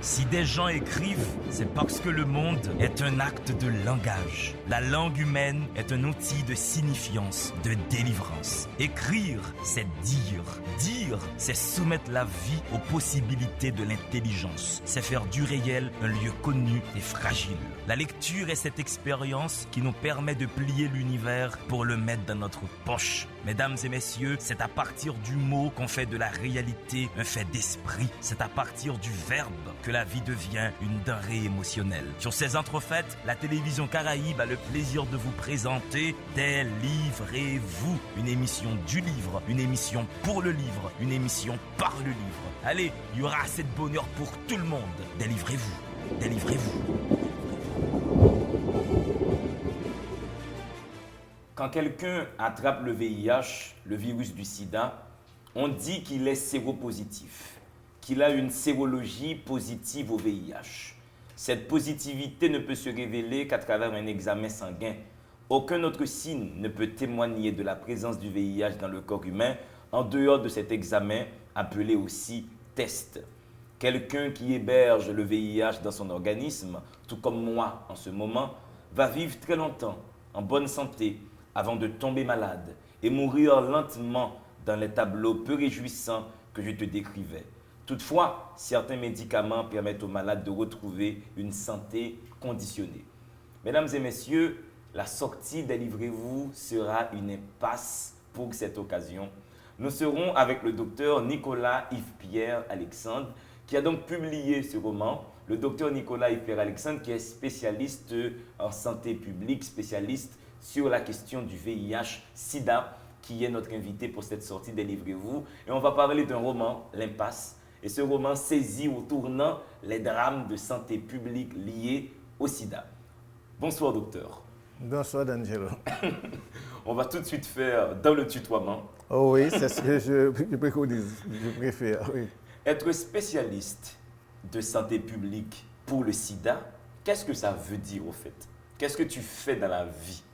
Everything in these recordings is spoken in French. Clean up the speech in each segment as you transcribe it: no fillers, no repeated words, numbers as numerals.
Si des gens écrivent, c'est parce que le monde est un acte de langage. La langue humaine est un outil de signifiance, de délivrance. Écrire, c'est dire. Dire, c'est soumettre la vie aux possibilités de l'intelligence. C'est faire du réel un lieu connu et fragile. La lecture est cette expérience qui nous permet de plier l'univers pour le mettre dans notre poche. Mesdames et messieurs, c'est à partir du mot qu'on fait de la réalité un fait d'esprit. C'est à partir du verbe que la vie devient une denrée émotionnelle. Sur ces entrefaites, la télévision Caraïbe a le plaisir de vous présenter Délivrez-vous, une émission du livre, une émission pour le livre, une émission par le livre. Allez, il y aura assez de bonheur pour tout le monde. Délivrez-vous, délivrez-vous. Quand quelqu'un attrape le VIH, le virus du sida, on dit qu'il est séropositif, qu'il a une sérologie positive au VIH. Cette positivité ne peut se révéler qu'à travers un examen sanguin. Aucun autre signe ne peut témoigner de la présence du VIH dans le corps humain en dehors de cet examen appelé aussi test. Quelqu'un qui héberge le VIH dans son organisme, tout comme moi en ce moment, va vivre très longtemps, en bonne santé, avant de tomber malade et mourir lentement dans les tableaux peu réjouissants que je te décrivais. Toutefois, certains médicaments permettent aux malades de retrouver une santé conditionnée. Mesdames et messieurs, la sortie Délivrez-vous sera une impasse pour cette occasion. Nous serons avec le docteur Nicolas Yves-Pierre Alexandre, qui a donc publié ce roman. Le docteur Nicolas Yves-Pierre Alexandre, qui est spécialiste en santé publique, spécialiste sur la question du VIH-Sida, qui est notre invité pour cette sortie Délivrez-vous. Et on va parler d'un roman, L'Impasse. Et ce roman saisit au tournant les drames de santé publique liés au sida. Bonsoir, docteur. Bonsoir, D'Angelo. On va tout de suite faire dans le tutoiement. Oh oui, c'est ce que je préconise, je préfère, oui. Être spécialiste de santé publique pour le sida, qu'est-ce que ça veut dire au fait? Qu'est-ce que tu fais dans la vie?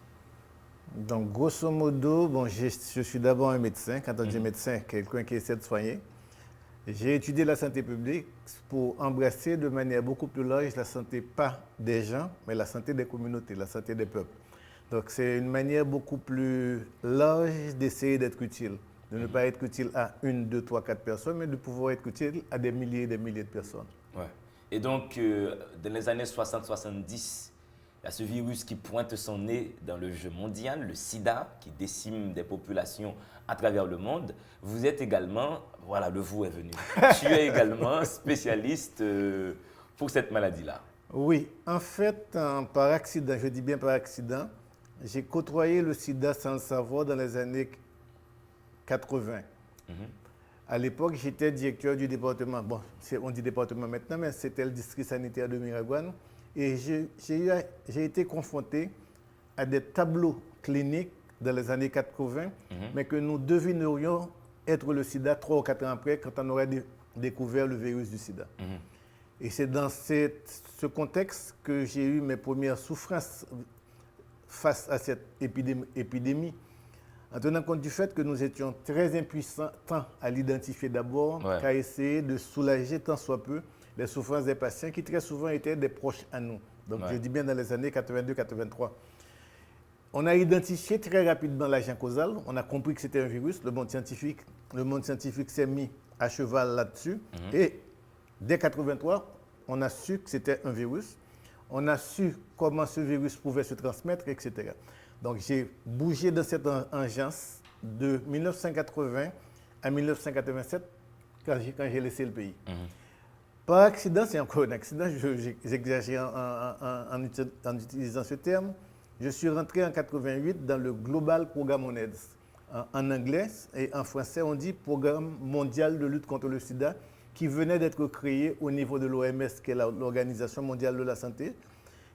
Donc, grosso modo, bon, je suis d'abord un médecin. Quand on dit médecin, quelqu'un qui essaie de soigner. J'ai étudié la santé publique pour embrasser de manière beaucoup plus large la santé, pas des gens, mais la santé des communautés, la santé des peuples. Donc, c'est une manière beaucoup plus large d'essayer d'être utile, de ne pas être utile à 1, 2, 3, 4 personnes, mais de pouvoir être utile à des milliers et des milliers de personnes. Ouais. Et donc, dans les années 60-70, il y a ce virus qui pointe son nez dans le jeu mondial, le sida, qui décime des populations à travers le monde. Vous êtes également, voilà, le vous est venu. Tu es également spécialiste pour cette maladie-là. Oui, en fait, par accident, je dis bien par accident, j'ai côtoyé le sida sans le savoir dans les années 80. À l'époque, j'étais directeur du département, bon, on dit département maintenant, mais c'était le district sanitaire de Miragouane. Et j'ai été confronté à des tableaux cliniques dans les années 80, mais que nous devinerions être le sida 3 ou 4 ans après, quand on aurait découvert le virus du sida. Et c'est dans ce contexte que j'ai eu mes premières souffrances face à cette épidémie, en tenant compte du fait que nous étions très impuissants, tant à l'identifier d'abord, qu'à essayer de soulager tant soit peu les souffrances des patients qui très souvent étaient des proches à nous. Donc je dis bien dans les années 82-83. On a identifié très rapidement l'agent causal, on a compris que c'était un virus, le monde scientifique s'est mis à cheval là-dessus. Et dès 83, on a su que c'était un virus, on a su comment ce virus pouvait se transmettre, etc. Donc j'ai bougé dans cette engeance de 1980 à 1987 quand j'ai laissé le pays. Par accident, c'est encore un accident, j'exagère en utilisant ce terme. Je suis rentré en 88 dans le Global Program on AIDS. En anglais et en français, on dit Programme mondial de lutte contre le sida, qui venait d'être créé au niveau de l'OMS, qui est l'Organisation mondiale de la santé.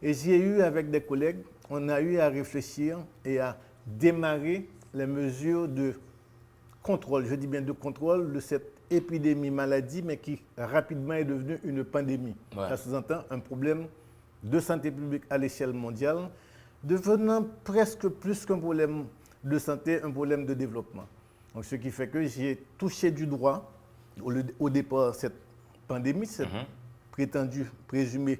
Et j'ai eu, avec des collègues, on a eu à réfléchir et à démarrer les mesures de contrôle, je dis bien de contrôle de cette épidémie maladie, mais qui rapidement est devenue une pandémie. Ça sous-entend un problème de santé publique à l'échelle mondiale, devenant presque plus qu'un problème de santé, un problème de développement. Donc, ce qui fait que j'ai touché du doigt, au départ, cette pandémie, cette prétendu, présumé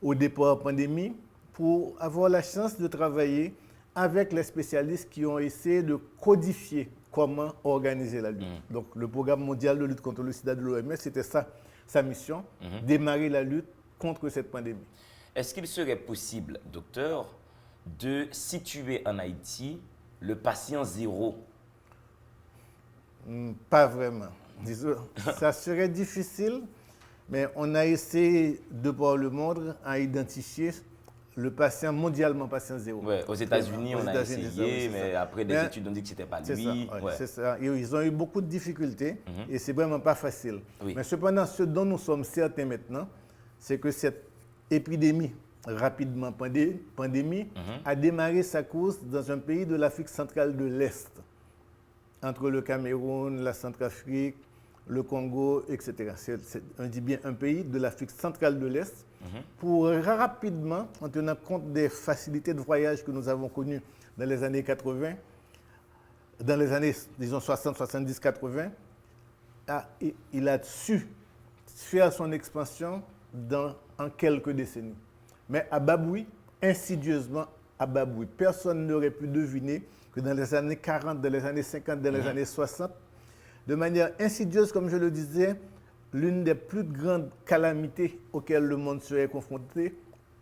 au départ pandémie, pour avoir la chance de travailler avec les spécialistes qui ont essayé de codifier comment organiser la lutte. Donc le programme mondial de lutte contre le sida de l'OMS, c'était ça, sa mission, démarrer la lutte contre cette pandémie. Est-ce qu'il serait possible, docteur, de situer en Haïti le patient zéro? Pas vraiment. Disons, ça serait difficile, mais on a essayé de par le monde à identifier le patient mondialement patient zéro. Ouais, aux États-Unis, on a essayé, mais après des études, on dit que ce n'était pas lui. C'est ça. Et ils ont eu beaucoup de difficultés et c'est vraiment pas facile. Oui. Mais cependant, ce dont nous sommes certains maintenant, c'est que cette épidémie, rapidement pandémie, a démarré sa course dans un pays de l'Afrique centrale de l'Est, entre le Cameroun, la Centrafrique, le Congo, etc. On dit bien un pays de l'Afrique centrale de l'Est, pour rapidement, en tenant compte des facilités de voyage que nous avons connues dans les années 80, dans les années, disons, 60, 70, 80, il a su faire son expansion en quelques décennies. Mais à Baboui, insidieusement à Baboui, personne n'aurait pu deviner que dans les années 40, dans les années 50, dans les années 60, de manière insidieuse, comme je le disais, l'une des plus grandes calamités auxquelles le monde serait confronté,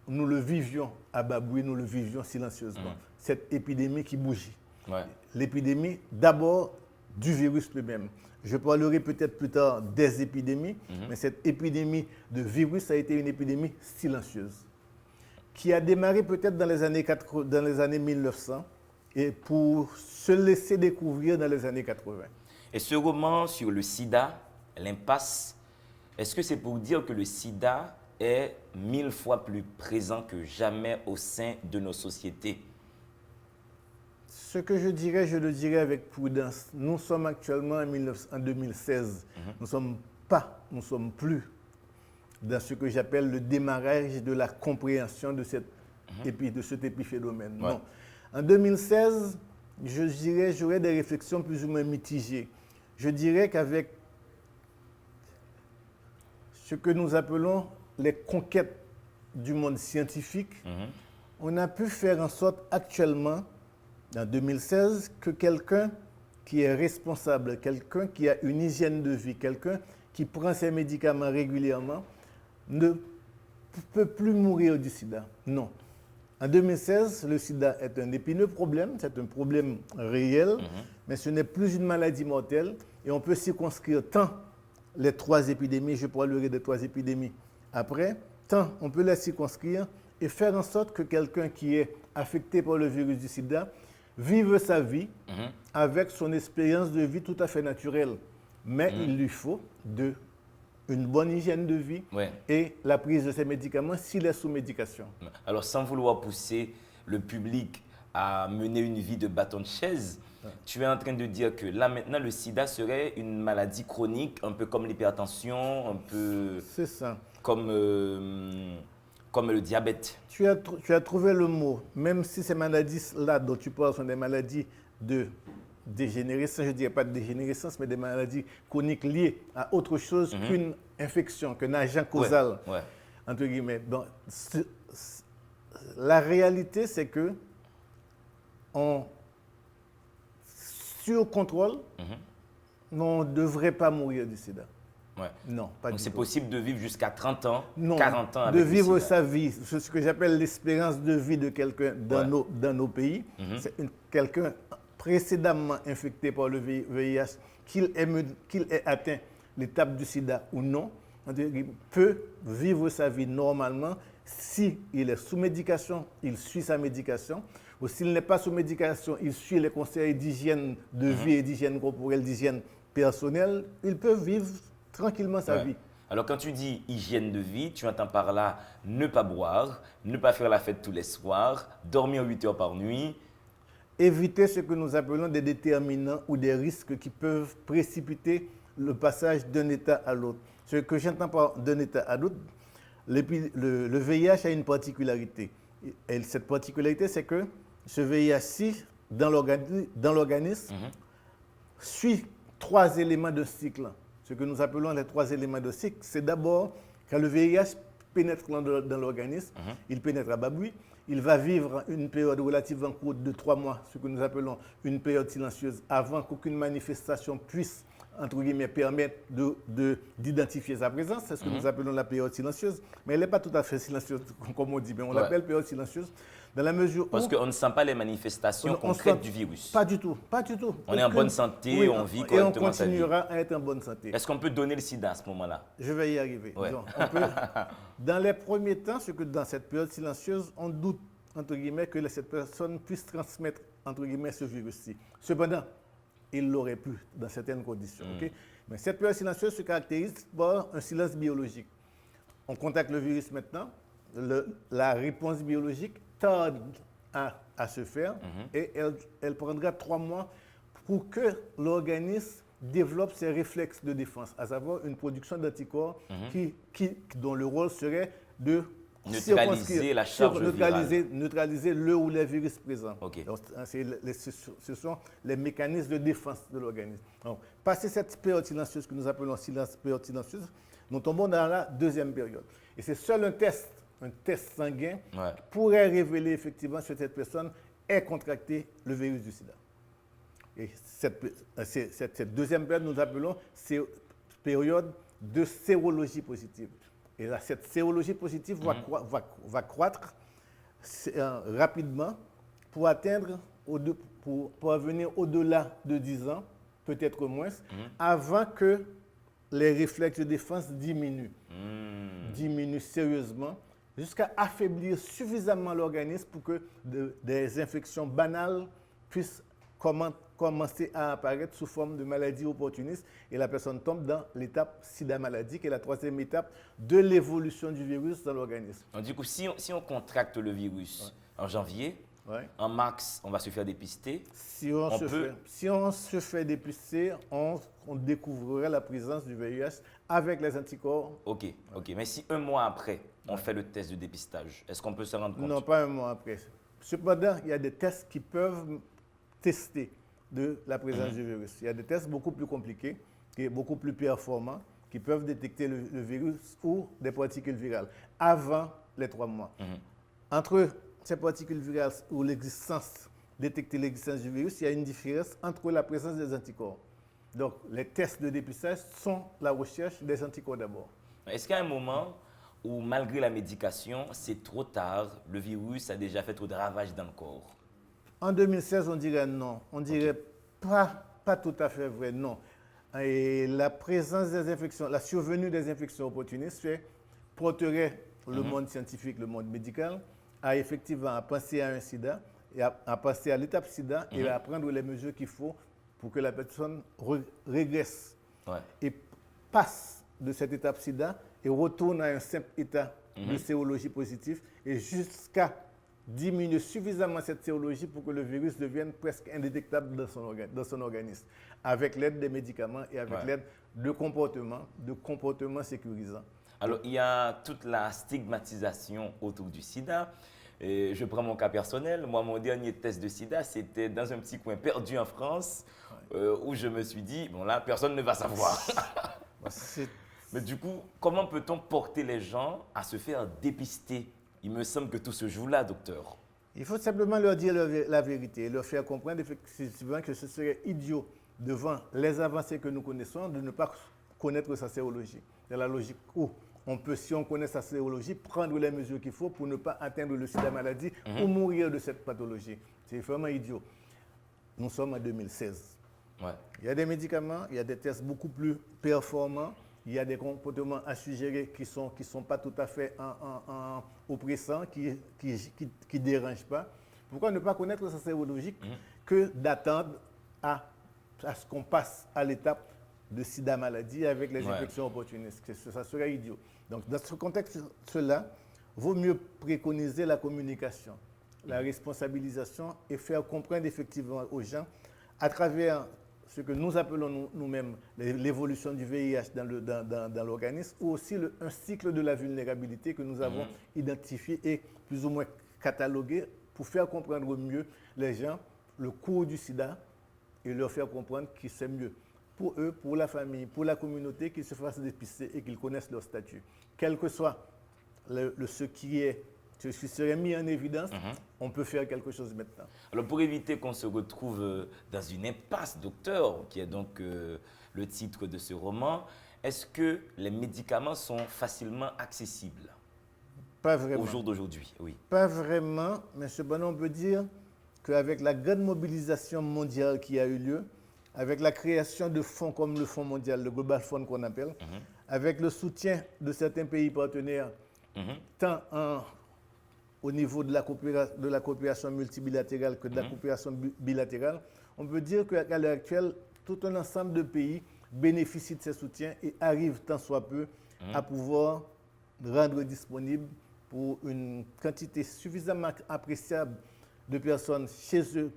nous le vivions à Baboui, nous le vivions silencieusement. Cette épidémie qui bougie. Ouais. L'épidémie, d'abord, du virus lui-même. Je parlerai peut-être plus tard des épidémies, mais cette épidémie de virus a été une épidémie silencieuse, qui a démarré peut-être dans les années 1900 et pour se laisser découvrir dans les années 80. Et ce roman sur le sida, l'impasse, est-ce que c'est pour dire que le sida est 1000 fois plus présent que jamais au sein de nos sociétés? Ce que je le dirais avec prudence. Nous sommes actuellement en 2016. Nous ne sommes plus dans ce que j'appelle le démarrage de la compréhension de cet épiphénomène. Ouais. Non. En 2016, j'aurais des réflexions plus ou moins mitigées. Je dirais qu'avec ce que nous appelons les conquêtes du monde scientifique, on a pu faire en sorte actuellement, en 2016, que quelqu'un qui est responsable, quelqu'un qui a une hygiène de vie, quelqu'un qui prend ses médicaments régulièrement, ne peut plus mourir du sida. Non. En 2016, le sida est un épineux problème, c'est un problème réel, mais ce n'est plus une maladie mortelle et on peut circonscrire tant les 3 épidémies, je parlerai des 3 épidémies après, tant on peut les circonscrire et faire en sorte que quelqu'un qui est affecté par le virus du sida vive sa vie avec son expérience de vie tout à fait naturelle. Mais il lui faut une bonne hygiène de vie et la prise de ses médicaments s'il est sous médication. Alors, sans vouloir pousser le public à mener une vie de bâton de chaise, tu es en train de dire que là, maintenant, le sida serait une maladie chronique, un peu comme l'hypertension, un peu comme le diabète. Tu as trouvé le mot. Même si ces maladies-là dont tu parles sont des maladies de dégénérescence, je ne dirais pas de dégénérescence, mais des maladies chroniques liées à autre chose qu'une infection, qu'un agent causal, entre guillemets. Donc, la réalité, c'est que sur contrôle, on ne devrait pas mourir du sida. Ouais. Non, pas du tout. Donc c'est possible de vivre jusqu'à 30 ans, non, 40 ans avec de vivre sa vie, ce que j'appelle l'espérance de vie de quelqu'un dans nos pays. C'est quelqu'un précédemment infecté par le VIH, qu'il ait atteint l'étape du sida ou non, peut vivre sa vie normalement s'il est sous médication, il suit sa médication, ou s'il n'est pas sous médication, il suit les conseils d'hygiène de vie et d'hygiène corporelle, d'hygiène personnelle, il peut vivre tranquillement sa vie. Alors quand tu dis hygiène de vie, tu entends par là ne pas boire, ne pas faire la fête tous les soirs, dormir 8 heures par nuit. Éviter ce que nous appelons des déterminants ou des risques qui peuvent précipiter le passage d'un état à l'autre. Ce que j'entends par d'un état à l'autre, le VIH a une particularité. Et cette particularité, c'est que ce VIH-ci, dans l'organisme, suit 3 éléments de cycle. Ce que nous appelons les 3 éléments de cycle, c'est d'abord Quand le VIH pénètre dans l'organisme, il pénètre à bas bruit. Il va vivre une période relativement courte de 3 mois, ce que nous appelons une période silencieuse, avant qu'aucune manifestation puisse, entre guillemets, permettre d'identifier sa présence. C'est ce que nous appelons la période silencieuse. Mais elle n'est pas tout à fait silencieuse, comme on dit, mais on l'appelle période silencieuse. Dans la mesure Parce qu'on ne sent pas les manifestations concrètes du virus. Pas du tout, pas du tout. On est en bonne santé, oui, on vit correctement sa vie. Et on continuera à être en bonne santé. Est-ce qu'on peut donner le sida à ce moment-là? Je vais y arriver. Ouais. Donc, dans les premiers temps, ce que dans cette période silencieuse, on doute, entre guillemets, que cette personne puisse transmettre, entre guillemets, ce virus-ci. Cependant, il l'aurait pu dans certaines conditions. Okay? Mais cette période silencieuse se caractérise par un silence biologique. On contacte le virus maintenant, la réponse biologique tarde à se faire et elle prendra 3 mois pour que l'organisme développe ses réflexes de défense, à savoir une production d'anticorps dont le rôle serait de neutraliser la charge virale. Neutraliser le ou les virus présents. Okay. Donc, ce sont les mécanismes de défense de l'organisme. Donc, passé cette période silencieuse que nous appelons période silencieuse, nous tombons dans la deuxième période. Et c'est seul un test sanguin pourrait révéler effectivement si cette personne ait contracté le virus du sida. Et cette deuxième période, nous appelons période de sérologie positive. Et là, cette sérologie positive va croître rapidement pour atteindre, pour venir au-delà de 10 ans, peut-être moins, avant que les réflexes de défense diminuent sérieusement, jusqu'à affaiblir suffisamment l'organisme pour que des infections banales puissent commencer à apparaître sous forme de maladies opportunistes et la personne tombe dans l'étape sida maladie, qui est la 3e étape de l'évolution du virus dans l'organisme. Donc, du coup, si on contracte le virus en janvier, en mars, on va se faire dépister. Si on se fait dépister, on découvrirait la présence du VIH avec les anticorps. Ok. Mais si un mois après, on fait le test de dépistage, est-ce qu'on peut se rendre compte? Non, pas un mois après. Cependant, il y a des tests qui peuvent tester de la présence du virus. Il y a des tests beaucoup plus compliqués, qui sont beaucoup plus performants, qui peuvent détecter le virus ou des particules virales avant les 3 mois. Entre ces particules virales ou détecter l'existence du virus, il y a une différence entre la présence des anticorps. Donc, les tests de dépistage sont la recherche des anticorps d'abord. Est-ce qu'il y a un moment où, malgré la médication, c'est trop tard, le virus a déjà fait trop de ravages dans le corps? En 2016, on dirait non. On dirait pas tout à fait vrai, non. Et la présence des infections, la survenue des infections opportunistes porterait le monde scientifique, le monde médical, à effectivement penser à un sida, et à passer à l'étape sida et à prendre les mesures qu'il faut pour que la personne régresse et passe de cette étape sida et retourne à un simple état de sérologie positive et jusqu'à diminuer suffisamment cette sérologie pour que le virus devienne presque indétectable dans son organisme, avec l'aide des médicaments et avec l'aide de comportements sécurisants. Alors, il y a toute la stigmatisation autour du sida. Et je prends mon cas personnel. Moi, mon dernier test de sida, c'était dans un petit coin perdu en France, où je me suis dit, bon là, personne ne va savoir. Mais du coup, comment peut-on porter les gens à se faire dépister? Il me semble que tout se joue là, docteur. Il faut simplement leur dire la vérité et leur faire comprendre effectivement que ce serait idiot, devant les avancées que nous connaissons, de ne pas connaître sa sérologie. C'est la logique où on peut, si on connaît sa sérologie, prendre les mesures qu'il faut pour ne pas atteindre le sida maladie ou mourir de cette pathologie. C'est vraiment idiot. Nous sommes en 2016. Il y a des médicaments, il y a des tests beaucoup plus performants, il y a des comportements à suggérer qui ne sont pas tout à fait oppressants, qui ne dérangent pas. Pourquoi ne pas connaître sa sérologie que d'attendre à ce qu'on passe à l'étape de sida maladie avec les infections opportunistes? Ça serait idiot. Donc, dans ce contexte-là, il vaut mieux préconiser la communication, la responsabilisation et faire comprendre effectivement aux gens, à travers ce que nous appelons nous-mêmes l'évolution du VIH dans l'organisme, ou aussi un cycle de la vulnérabilité que nous avons identifié et plus ou moins catalogué pour faire comprendre mieux les gens le cours du sida et leur faire comprendre que c'est mieux pour eux, pour la famille, pour la communauté, qu'ils se fassent dépister et qu'ils connaissent leur statut. Quel que soit ce qui serait mis en évidence, on peut faire quelque chose maintenant. Alors pour éviter qu'on se retrouve dans une impasse, docteur, qui est donc le titre de ce roman, est-ce que les médicaments sont facilement accessibles? Pas vraiment. Au jour d'aujourd'hui, oui. Pas vraiment, mais cependant on peut dire qu'avec la grande mobilisation mondiale qui a eu lieu, avec la création de fonds comme le Fonds mondial, le Global Fund qu'on appelle, avec le soutien de certains pays partenaires, tant au niveau de la coopération multilatérale que de la coopération bilatérale, on peut dire qu'à l'heure actuelle, tout un ensemble de pays bénéficient de ces soutiens et arrivent tant soit peu à pouvoir rendre disponible pour une quantité suffisamment appréciable de personnes chez eux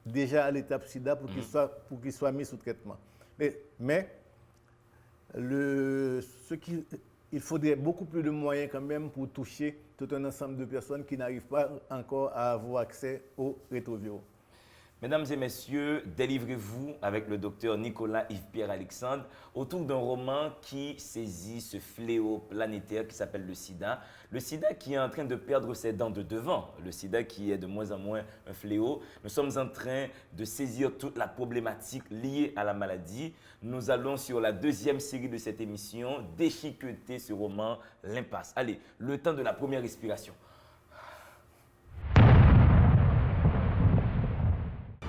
déjà à l'étape SIDA pour qu'ils soient mis sous traitement. Mais il faudrait beaucoup plus de moyens quand même pour toucher tout un ensemble de personnes qui n'arrivent pas encore à avoir accès aux rétroviraux. Mesdames et messieurs, délivrez-vous avec le docteur Nicolas Yves-Pierre Alexandre autour d'un roman qui saisit ce fléau planétaire qui s'appelle le sida. Le sida qui est en train de perdre ses dents de devant, le sida qui est de moins en moins un fléau. Nous sommes en train de saisir toute la problématique liée à la maladie. Nous allons sur la deuxième série de cette émission déchiqueter ce roman, L'Impasse. Allez, le temps de la première respiration.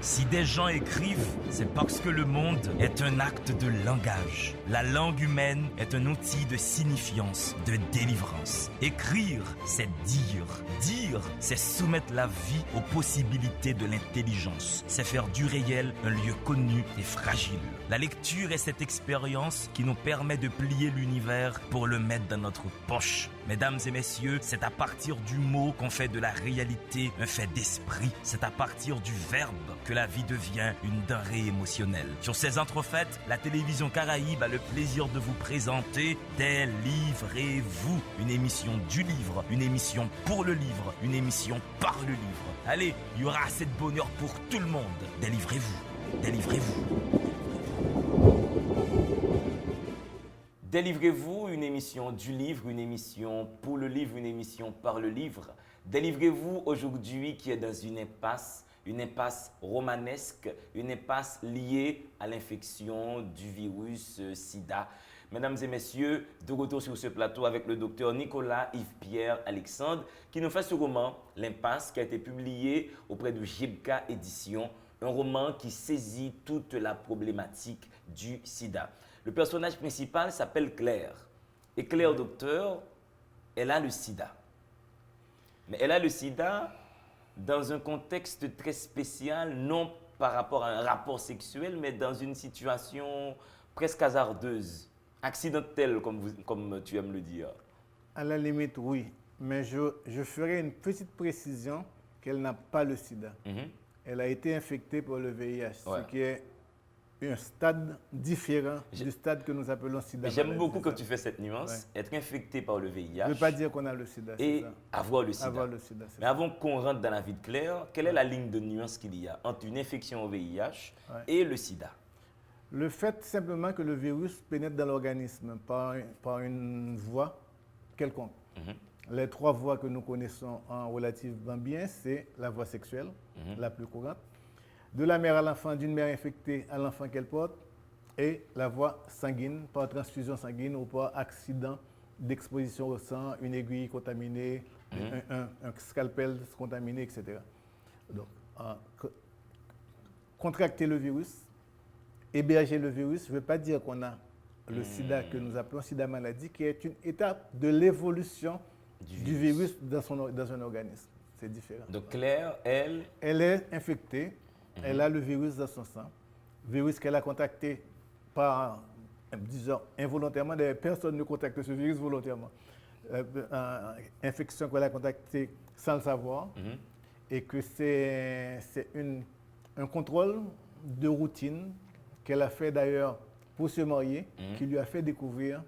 Si des gens écrivent, c'est parce que le monde est un acte de langage. La langue humaine est un outil de signifiance, de délivrance. Écrire, c'est dire. Dire, c'est soumettre la vie aux possibilités de l'intelligence. C'est faire du réel un lieu connu et fragile. La lecture est cette expérience qui nous permet de plier l'univers pour le mettre dans notre poche. Mesdames et messieurs, c'est à partir du mot qu'on fait de la réalité un fait d'esprit. C'est à partir du verbe que la vie devient une denrée émotionnelle. Sur ces entrefaites, la télévision Caraïbe a le plaisir de vous présenter Délivrez-vous, une émission du livre, une émission pour le livre, une émission par le livre. Allez, il y aura assez de bonheur pour tout le monde. Délivrez-vous, délivrez-vous. Délivrez-vous, une émission du livre, une émission pour le livre, une émission par le livre. Délivrez-vous aujourd'hui qui est dans une impasse romanesque, une impasse liée à l'infection du virus sida. Mesdames et messieurs, de retour sur ce plateau avec le docteur Nicolas Yves-Pierre Alexandre qui nous fait ce roman, L'Impasse, qui a été publié auprès de Gibka Éditions, un roman qui saisit toute la problématique du sida. Le personnage principal s'appelle Claire. Et Claire, docteur, elle a le sida. Mais elle a le sida dans un contexte très spécial, non par rapport à un rapport sexuel, mais dans une situation presque hasardeuse, accidentelle, comme tu aimes le dire. À la limite, oui. Mais je ferai une petite précision qu'elle n'a pas le sida. Elle a été infectée par le VIH, ce qui est un stade différent du stade que nous appelons sida. J'aime beaucoup quand tu fais cette nuance, être infecté par le VIH. Ça ne veut pas dire qu'on a le sida. Et ça. avoir le sida. Avoir le sida, mais avant qu'on rentre dans la vie de Claire, quelle est la ligne de nuance qu'il y a entre une infection au VIH et le sida? Le fait simplement que le virus pénètre dans l'organisme par une voie quelconque. Les trois voies que nous connaissons en relativement bien, c'est la voie sexuelle, la plus courante, de la mère à l'enfant, d'une mère infectée à l'enfant qu'elle porte, et la voie sanguine, par transfusion sanguine ou par accident d'exposition au sang, une aiguille contaminée, un scalpel contaminé, etc. Donc, contracter le virus, héberger le virus, ne veut pas dire qu'on a le sida que nous appelons sida maladie, qui est une étape de l'évolution du virus dans un organisme. C'est différent. Donc Claire, elle est infectée. Elle a le virus dans son sang, virus qu'elle a contacté disons, involontairement. Personne ne contacte ce virus volontairement. Infection qu'elle a contactée sans le savoir, et que c'est un contrôle de routine qu'elle a fait d'ailleurs pour se marier, qui lui a fait découvrir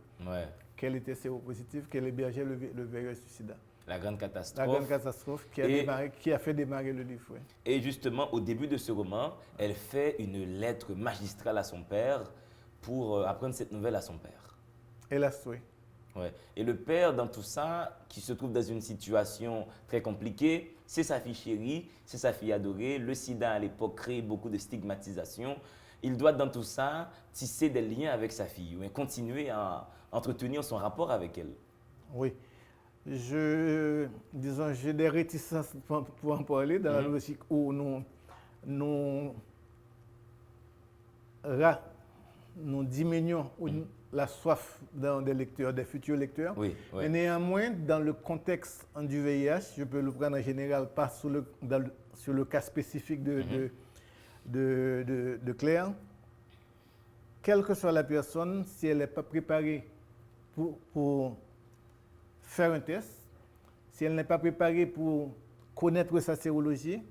qu'elle était séropositive, qu'elle hébergeait le virus du sida. La grande catastrophe. La grande catastrophe qui a fait démarrer le livre. Et justement, au début de ce roman, elle fait une lettre magistrale à son père pour apprendre cette nouvelle à son père. Hélas, oui. Ouais. Et le père, dans tout ça, qui se trouve dans une situation très compliquée, c'est sa fille chérie, c'est sa fille adorée. Le sida, à l'époque, crée beaucoup de stigmatisation. Il doit, dans tout ça, tisser des liens avec sa fille, ou continuer à entretenir son rapport avec elle. Oui. Disons, j'ai des réticences pour en parler dans la logique où nous diminuons la soif des lecteurs, des futurs lecteurs. Oui, oui. Mais néanmoins, dans le contexte du VIH, je peux le prendre en général, pas sur le cas spécifique de Claire. Quelle que soit la personne, si elle n'est pas préparée pour faire un test, si elle n'est pas préparée pour connaître sa sérologie,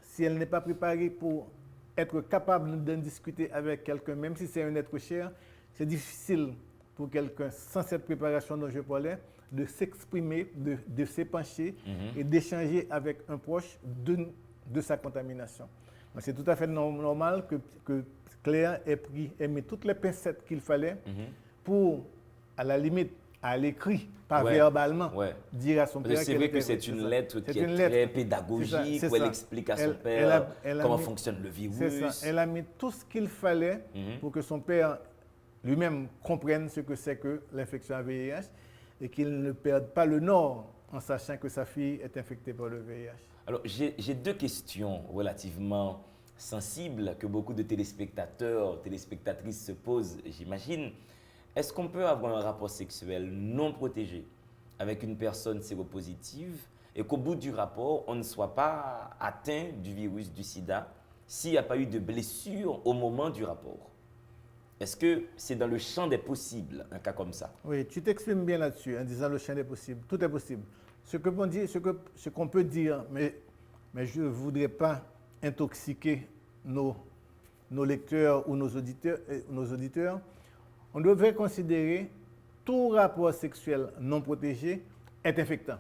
si elle n'est pas préparée pour être capable d'en discuter avec quelqu'un, même si c'est un être cher, c'est difficile pour quelqu'un sans cette préparation dont je parlais de s'exprimer, de s'épancher et d'échanger avec un proche de sa contamination. Donc, c'est tout à fait normal que Claire ait mis toutes les pincettes qu'il fallait pour, à la limite, à l'écrit, pas verbalement, dire à son père. C'est vrai que c'est une lettre qui est très pédagogique, où elle explique à son père comment fonctionne le virus. C'est ça. Elle a mis tout ce qu'il fallait pour que son père lui-même comprenne ce que c'est que l'infection à VIH et qu'il ne perde pas le nord en sachant que sa fille est infectée par le VIH. Alors, j'ai deux questions relativement sensibles que beaucoup de téléspectateurs, téléspectatrices se posent, j'imagine. Est-ce qu'on peut avoir un rapport sexuel non protégé avec une personne séropositive et qu'au bout du rapport, on ne soit pas atteint du virus du sida s'il n'y a pas eu de blessure au moment du rapport? Est-ce que c'est dans le champ des possibles, un cas comme ça? Oui, tu t'exprimes bien là-dessus en disant le champ des possibles. Tout est possible. Ce qu'on peut dire, mais je ne voudrais pas intoxiquer nos lecteurs ou nos auditeurs, on devrait considérer tout rapport sexuel non protégé est infectant.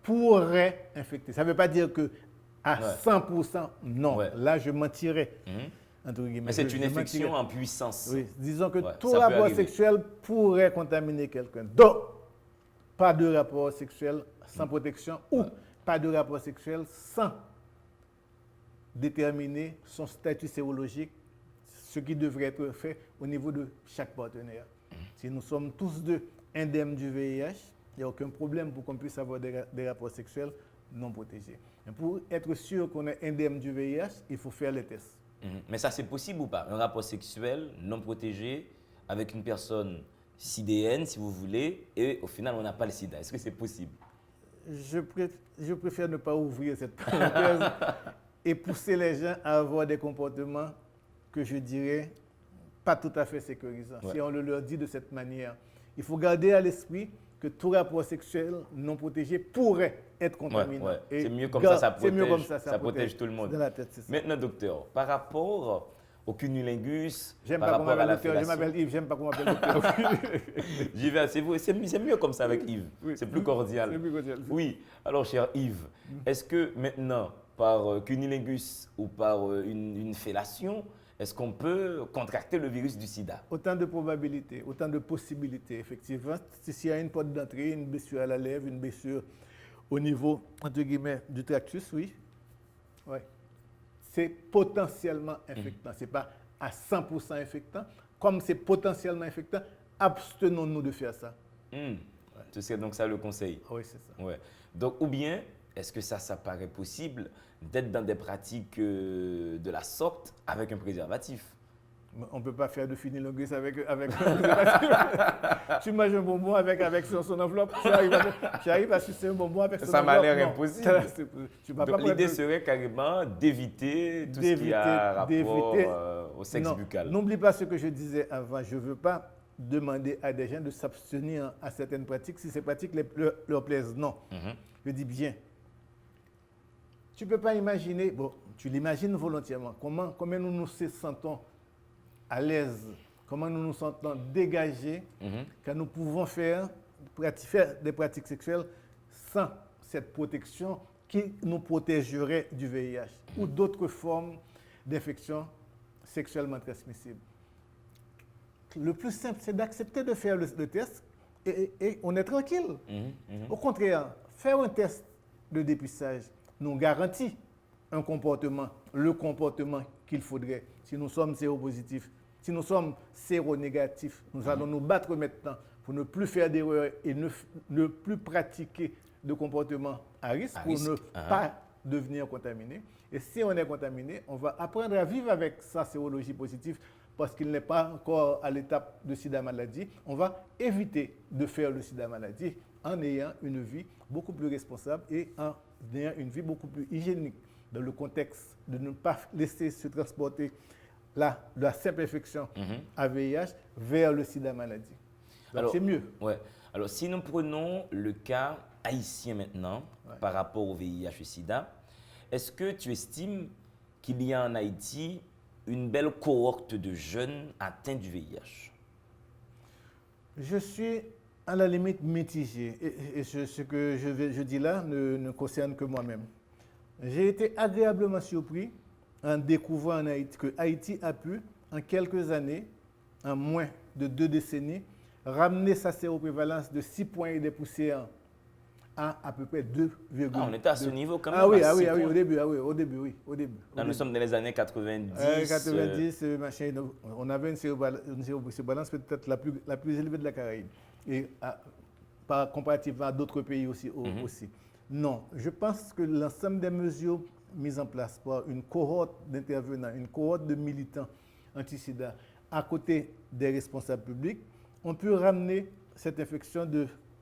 Pourrait infecter. Ça ne veut pas dire que à 100%, non. Là, je mentirais. Entre guillemets. Mais c'est une infection en puissance. Oui, disons que tout rapport sexuel pourrait contaminer quelqu'un. Donc, pas de rapport sexuel sans protection ou pas de rapport sexuel sans déterminer son statut sérologique, ce qui devrait être fait au niveau de chaque partenaire. Si nous sommes tous deux indemnes du VIH, il n'y a aucun problème pour qu'on puisse avoir des rapports sexuels non protégés. Et pour être sûr qu'on est indemne du VIH, il faut faire les tests. Mais ça, c'est possible ou pas? Un rapport sexuel non protégé avec une personne sidéenne, si vous voulez, et au final, on n'a pas le sida. Est-ce que c'est possible? Je préfère ne pas ouvrir cette parenthèse et pousser les gens à avoir des comportements que je dirais pas tout à fait sécurisants, si on le leur dit de cette manière. Il faut garder à l'esprit que tout rapport sexuel non protégé pourrait être contaminant. C'est mieux comme ça, ça protège tout le monde. Dans la tête, c'est ça. Maintenant, docteur, par rapport au cunnilingus, j'aime par pas rapport à la docteur, je m'appelle Yves, j'aime pas qu'on m'appelle docteur. J'y vais, c'est mieux comme ça avec Yves, c'est plus cordial. C'est plus cordial. Oui, alors cher Yves, est-ce que maintenant, par cunnilingus ou par une fellation, est-ce qu'on peut contracter le virus du sida? Autant de probabilités, autant de possibilités, effectivement. S'il y a une porte d'entrée, une blessure à la lèvre, une blessure au niveau, entre guillemets, du tractus, oui. C'est potentiellement infectant. Ce n'est pas à 100% infectant. Comme c'est potentiellement infectant, abstenons-nous de faire ça. C'est donc ça le conseil? Oui, c'est ça. Donc, ou bien, est-ce que ça paraît possible d'être dans des pratiques de la sorte avec un préservatif? On ne peut pas faire de cunnilingus avec un préservatif. Tu manges un bonbon avec son enveloppe, tu arrives à sucer un bonbon avec son enveloppe. Ça m'a l'air impossible. Donc, l'idée serait carrément d'éviter tout ce qui a rapport au sexe buccal. N'oublie pas ce que je disais avant. Je ne veux pas demander à des gens de s'abstenir à certaines pratiques si ces pratiques leur plaisent. Non. Je dis bien. Tu ne peux pas imaginer, tu l'imagines volontairement, comment nous nous sentons à l'aise, comment nous nous sentons dégagés quand nous pouvons faire des pratiques sexuelles sans cette protection qui nous protégerait du VIH ou d'autres formes d'infections sexuellement transmissibles. le plus simple, c'est d'accepter de faire le test et on est tranquille. Au contraire, faire un test de dépistage nous garantit un comportement, le comportement qu'il faudrait. Si nous sommes séropositifs, si nous sommes séronégatifs, nous allons nous battre maintenant pour ne plus faire d'erreurs et ne plus pratiquer de comportements à risque pour ne pas devenir contaminé. Et si on est contaminé, on va apprendre à vivre avec sa sérologie positive parce qu'il n'est pas encore à l'étape de sida maladie. On va éviter de faire le sida maladie en ayant une vie beaucoup plus responsable et en ayant une vie beaucoup plus hygiénique dans le contexte de ne pas laisser se transporter la simple infection à VIH vers le sida maladie. Donc c'est mieux. Ouais. Alors si nous prenons le cas haïtien maintenant par rapport au VIH et sida, est-ce que tu estimes qu'il y a en Haïti une belle cohorte de jeunes atteints du VIH? Je suis à la limite mitigé et ce que je dis là ne concerne que moi-même. J'ai été agréablement surpris en découvrant en Haïti que Haïti a pu, en quelques années, en moins de 2 décennies, ramener sa séroprévalence de 6 points et des poussières à peu près 2,2. On était à ce niveau quand même. Au début. Là, nous sommes dans les années 90. 90, machin, donc, on avait une séroprévalence peut-être la plus élevée de la Caraïbe. Et comparativement à d'autres pays aussi. Non, je pense que l'ensemble des mesures mises en place par une cohorte d'intervenants, une cohorte de militants anti-sida, à côté des responsables publics, on peut ramener cette infection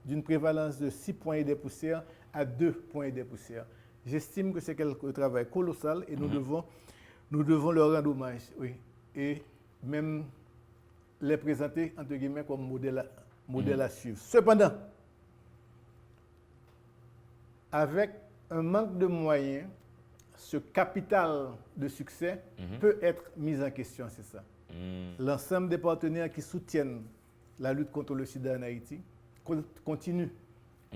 d'une prévalence de 6 points et des poussières à 2 points et des poussières. J'estime que c'est un travail colossal et nous devons leur rendre hommage, et même les présenter, entre guillemets, comme modèle à suivre. Cependant, avec un manque de moyens, ce capital de succès peut être mis en question, c'est ça. L'ensemble des partenaires qui soutiennent la lutte contre le sida en Haïti continuent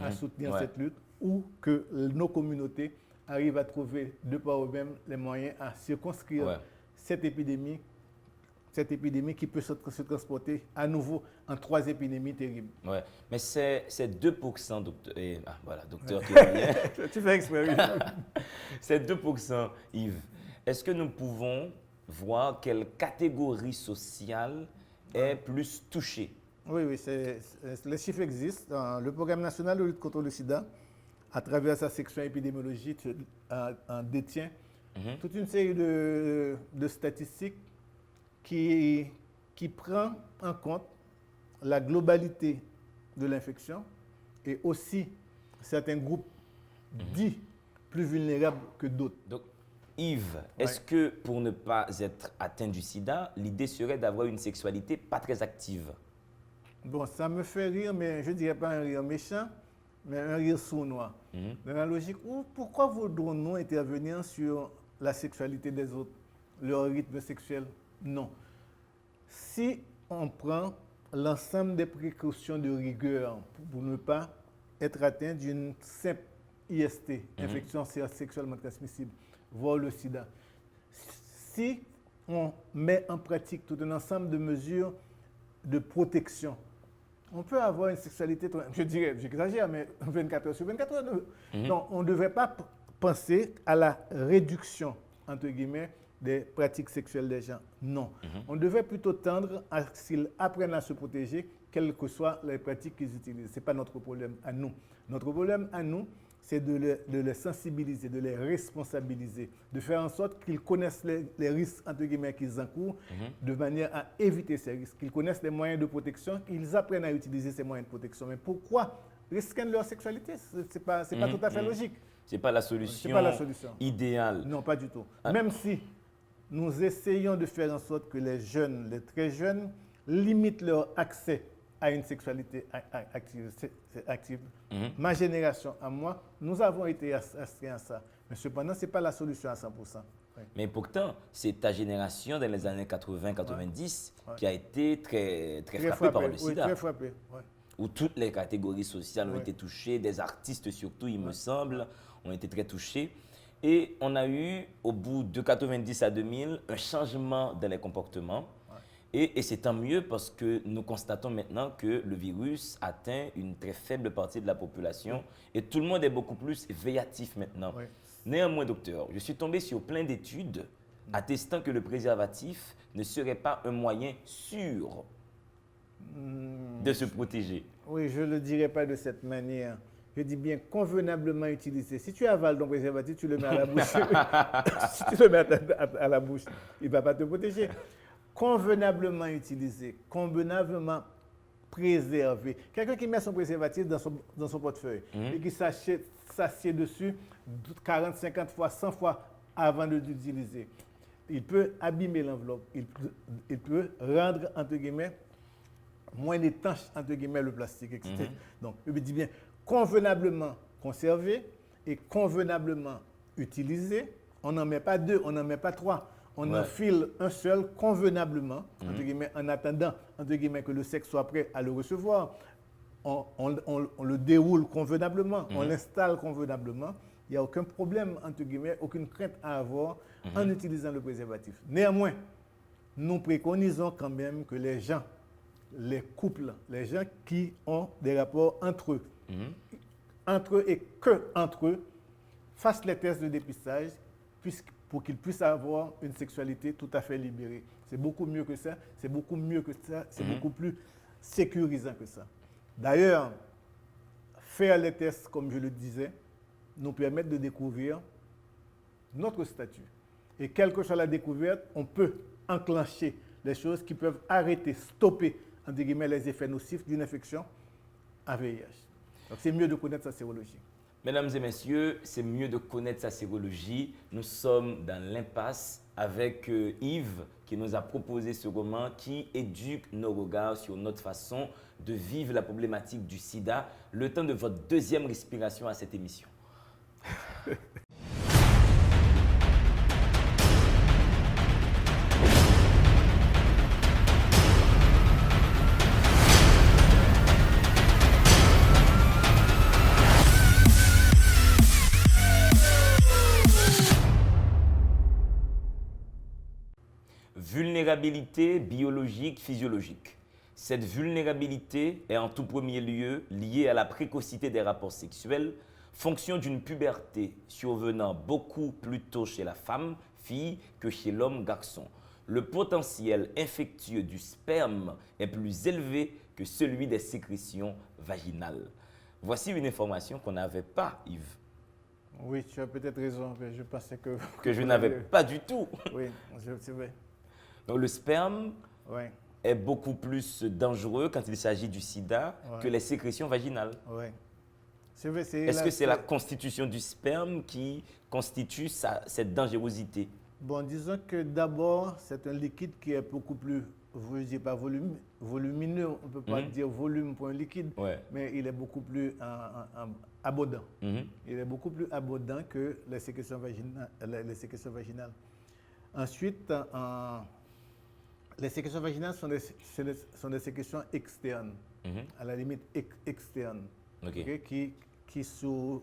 à soutenir cette lutte, ou que nos communautés arrivent à trouver de par eux-mêmes les moyens à circonscrire cette épidémie qui peut se transporter à nouveau en 3 épidémies terribles. Ouais, mais c'est 2%, docteur. Voilà, docteur qui revient. Tu fais exprès, oui. C'est 2%, Yves. Est-ce que nous pouvons voir quelle catégorie sociale est plus touchée? Oui, les chiffres existent. Le Programme national de lutte contre le sida, à travers sa section épidémiologique, en détient toute une série de statistiques qui prend en compte la globalité de l'infection et aussi certains groupes dits plus vulnérables que d'autres. Donc, Yves, est-ce que pour ne pas être atteint du sida, l'idée serait d'avoir une sexualité pas très active? Bon, ça me fait rire, mais je ne dirais pas un rire méchant, mais un rire sournois. Dans la logique, pourquoi voudrons-nous intervenir sur la sexualité des autres, leur rythme sexuel? Non. Si on prend l'ensemble des précautions de rigueur pour ne pas être atteint d'une simple IST, infection sexuellement transmissible, voire le sida, si on met en pratique tout un ensemble de mesures de protection, on peut avoir une sexualité, je dirais, j'exagère, mais 24 heures sur 24 heures. Donc, on ne devrait pas penser à la réduction, entre guillemets, des pratiques sexuelles des gens. Non. On devrait plutôt tendre à ce qu'ils apprennent à se protéger, quelles que soient les pratiques qu'ils utilisent. Ce n'est pas notre problème à nous. Notre problème à nous, c'est de les sensibiliser, de les responsabiliser, de faire en sorte qu'ils connaissent les risques, entre guillemets, qu'ils encourent, de manière à éviter ces risques, qu'ils connaissent les moyens de protection, qu'ils apprennent à utiliser ces moyens de protection. Mais pourquoi risquer leur sexualité? Ce n'est pas tout à fait logique. Ce n'est pas la solution idéale. Non, pas du tout. Même si nous essayons de faire en sorte que les jeunes, les très jeunes, limitent leur accès à une sexualité active. Ma génération, à moi, nous avons été astreints à ça. Mais cependant, ce n'est pas la solution à 100%. Oui. Mais pourtant, c'est ta génération dans les années 80-90 qui a été très frappée par le sida. Très frappée, où toutes les catégories sociales ont été touchées, des artistes surtout, il me semble, ont été très touchés. Et on a eu, au bout de 90 à 2000, un changement dans les comportements. Et c'est tant mieux parce que nous constatons maintenant que le virus atteint une très faible partie de la population et tout le monde est beaucoup plus véatif maintenant. Oui. Néanmoins, docteur, je suis tombé sur plein d'études attestant que le préservatif ne serait pas un moyen sûr de se protéger. Oui, je ne le dirais pas de cette manière. Je dis bien convenablement utilisé. Si tu avales ton préservatif, tu le mets à la bouche. Si tu le mets à la bouche, il ne va pas te protéger. Convenablement utilisé, convenablement préservé. Quelqu'un qui met son préservatif dans son portefeuille et qui s'assied dessus 40, 50 fois, 100 fois avant de l'utiliser, il peut abîmer l'enveloppe, il peut rendre, entre guillemets, moins étanche, entre guillemets, le plastique, etc. Donc, je me dis bien convenablement conservé et convenablement utilisé. On n'en met pas deux, on n'en met pas trois. On enfile un seul convenablement, entre guillemets, en attendant, entre guillemets, que le sexe soit prêt à le recevoir. On le déroule convenablement, on l'installe convenablement. Il n'y a aucun problème, entre guillemets, aucune crainte à avoir en utilisant le préservatif. Néanmoins, nous préconisons quand même que les gens, les couples, les gens qui ont des rapports entre eux et que entre eux, fassent les tests de dépistage pour qu'ils puissent avoir une sexualité tout à fait libérée. C'est beaucoup mieux que ça, c'est beaucoup mieux que ça, c'est beaucoup plus sécurisant que ça. D'ailleurs, faire les tests, comme je le disais, nous permet de découvrir notre statut. Et quelle que soit la découverte, on peut enclencher les choses qui peuvent arrêter, stopper, entre guillemets, les effets nocifs d'une infection à VIH. Donc c'est mieux de connaître sa sérologie. Mesdames et messieurs, c'est mieux de connaître sa sérologie. Nous sommes dans l'impasse avec Yves qui nous a proposé ce roman qui éduque nos regards sur notre façon de vivre la problématique du sida. Le temps de votre deuxième respiration à cette émission. Vulnérabilité biologique, physiologique. Cette vulnérabilité est en tout premier lieu liée à la précocité des rapports sexuels, fonction d'une puberté survenant beaucoup plus tôt chez la femme, fille, que chez l'homme, garçon. Le potentiel infectieux du sperme est plus élevé que celui des sécrétions vaginales. Voici une information qu'on n'avait pas, Yves. Oui, tu as peut-être raison, mais je pensais que je n'avais pas du tout. Oui, c'est vrai. Donc le sperme est beaucoup plus dangereux quand il s'agit du sida que les sécrétions vaginales. Oui. Est-ce que c'est la constitution du sperme qui constitue cette dangerosité? Bon, disons que d'abord, c'est un liquide qui est beaucoup plus, je ne dis pas volumineux, on ne peut pas dire volume pour un liquide, mais il est beaucoup plus abondant. Il est beaucoup plus abondant que les sécrétions vaginales. Ensuite, les sécrétions vaginales sont des sécrétions externes, à la limite externes, qui sous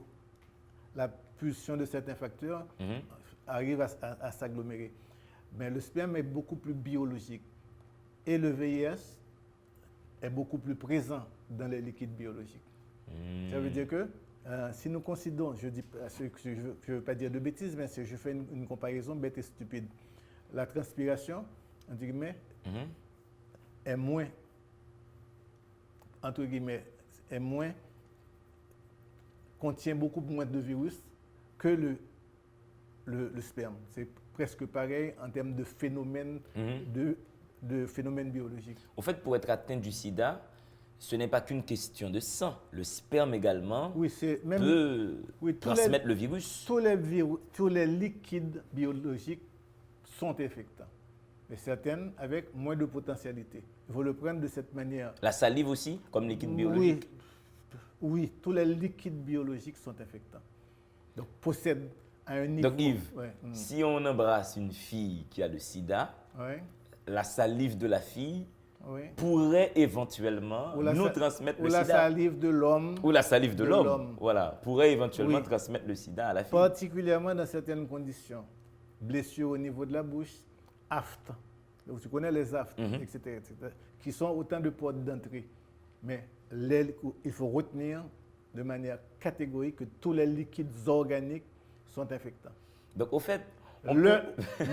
la pulsion de certains facteurs, arrivent à s'agglomérer. Mais le sperme est beaucoup plus biologique et le VIH est beaucoup plus présent dans les liquides biologiques. Ça veut dire que si nous considérons, je ne veux pas dire de bêtises, mais si je fais une comparaison bête et stupide, la transpiration, entre guillemets, est moins, entre guillemets, contient beaucoup moins de virus que le sperme. C'est presque pareil en termes de phénomènes, de phénomènes biologiques. Au fait, pour être atteint du sida, ce n'est pas qu'une question de sang. Le sperme également peut transmettre le virus. Tous les liquides biologiques sont infectants, mais certaines avec moins de potentialité. Il faut le prendre de cette manière. La salive aussi, comme liquide biologique? Oui, tous les liquides biologiques sont infectants. Donc, possèdent à un niveau... Donc Yves, si on embrasse une fille qui a le sida, la salive de la fille pourrait éventuellement nous transmettre le sida. Ou la salive de l'homme. Ou la salive de l'homme, voilà, pourrait éventuellement transmettre le sida à la fille. Particulièrement dans certaines conditions. Blessure au niveau de la bouche, aphte, tu connais les aftes, etc., qui sont autant de portes d'entrée. Mais il faut retenir de manière catégorique que tous les liquides organiques sont infectants. Donc, au fait, L'un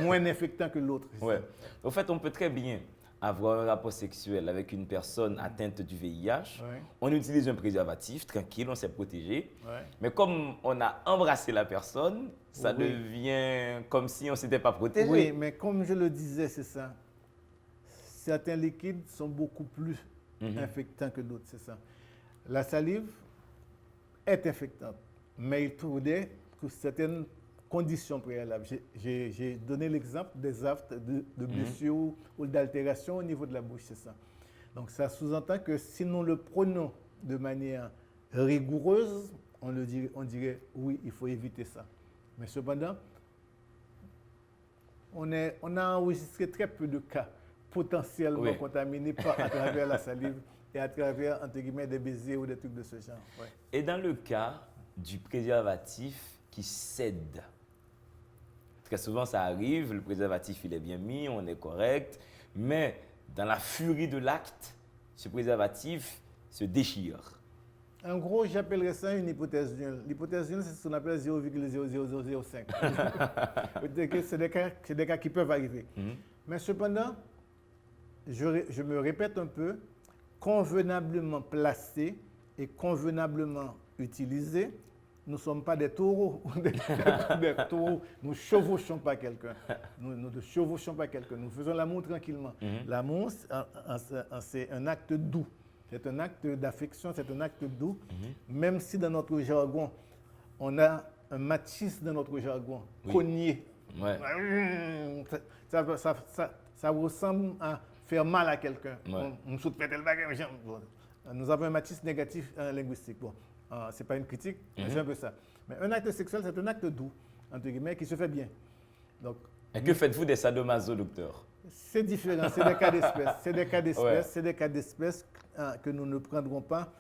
moins infectant que l'autre. Ouais. Au fait, on peut très bien avoir un rapport sexuel avec une personne atteinte du VIH. Ouais. On utilise un préservatif, tranquille, on s'est protégé. Ouais. Mais comme on a embrassé la personne, ça Oui. devient comme si on ne s'était pas protégé. Oui, mais comme je le disais, c'est ça. Certains liquides sont beaucoup plus infectants que d'autres, c'est ça. La salive est infectante, mais il faudrait que certaines conditions préalables. J'ai donné l'exemple des aftes de blessures ou d'altérations au niveau de la bouche, c'est ça. Donc ça sous-entend que si nous le prenons de manière rigoureuse, on dirait oui, il faut éviter ça. Mais cependant, on a enregistré très peu de cas potentiellement contaminés à travers la salive et à travers, entre guillemets, des baisers ou des trucs de ce genre. Ouais. Et dans le cas du préservatif qui cède, très souvent ça arrive, le préservatif il est bien mis, on est correct, mais dans la furie de l'acte, ce préservatif se déchire. En gros, j'appellerais ça une hypothèse nulle. L'hypothèse nulle, c'est ce qu'on appelle 0,00005. C'est des cas qui peuvent arriver. Mais cependant, je me répète un peu, convenablement placé et convenablement utilisé, nous ne sommes pas des taureaux. Des taureaux. Nous ne chevauchons pas quelqu'un. Nous ne chevauchons pas quelqu'un. Nous faisons l'amour tranquillement. L'amour, c'est un acte doux. C'est un acte d'affection, c'est un acte doux. Même si dans notre jargon, on a un matis dans notre jargon, cogné. Ouais. Ça ressemble à faire mal à quelqu'un. Ouais. On saute tel bagage. Nous avons un matis négatif linguistique. Bon, ce n'est pas une critique, mais c'est un peu ça. Mais un acte sexuel, c'est un acte doux, entre guillemets, qui se fait bien. Donc, et que faites-vous des sadomaso, docteur? c'est différent, c'est des cas d'espèce. C'est des cas d'espèce que nous ne prendrons pas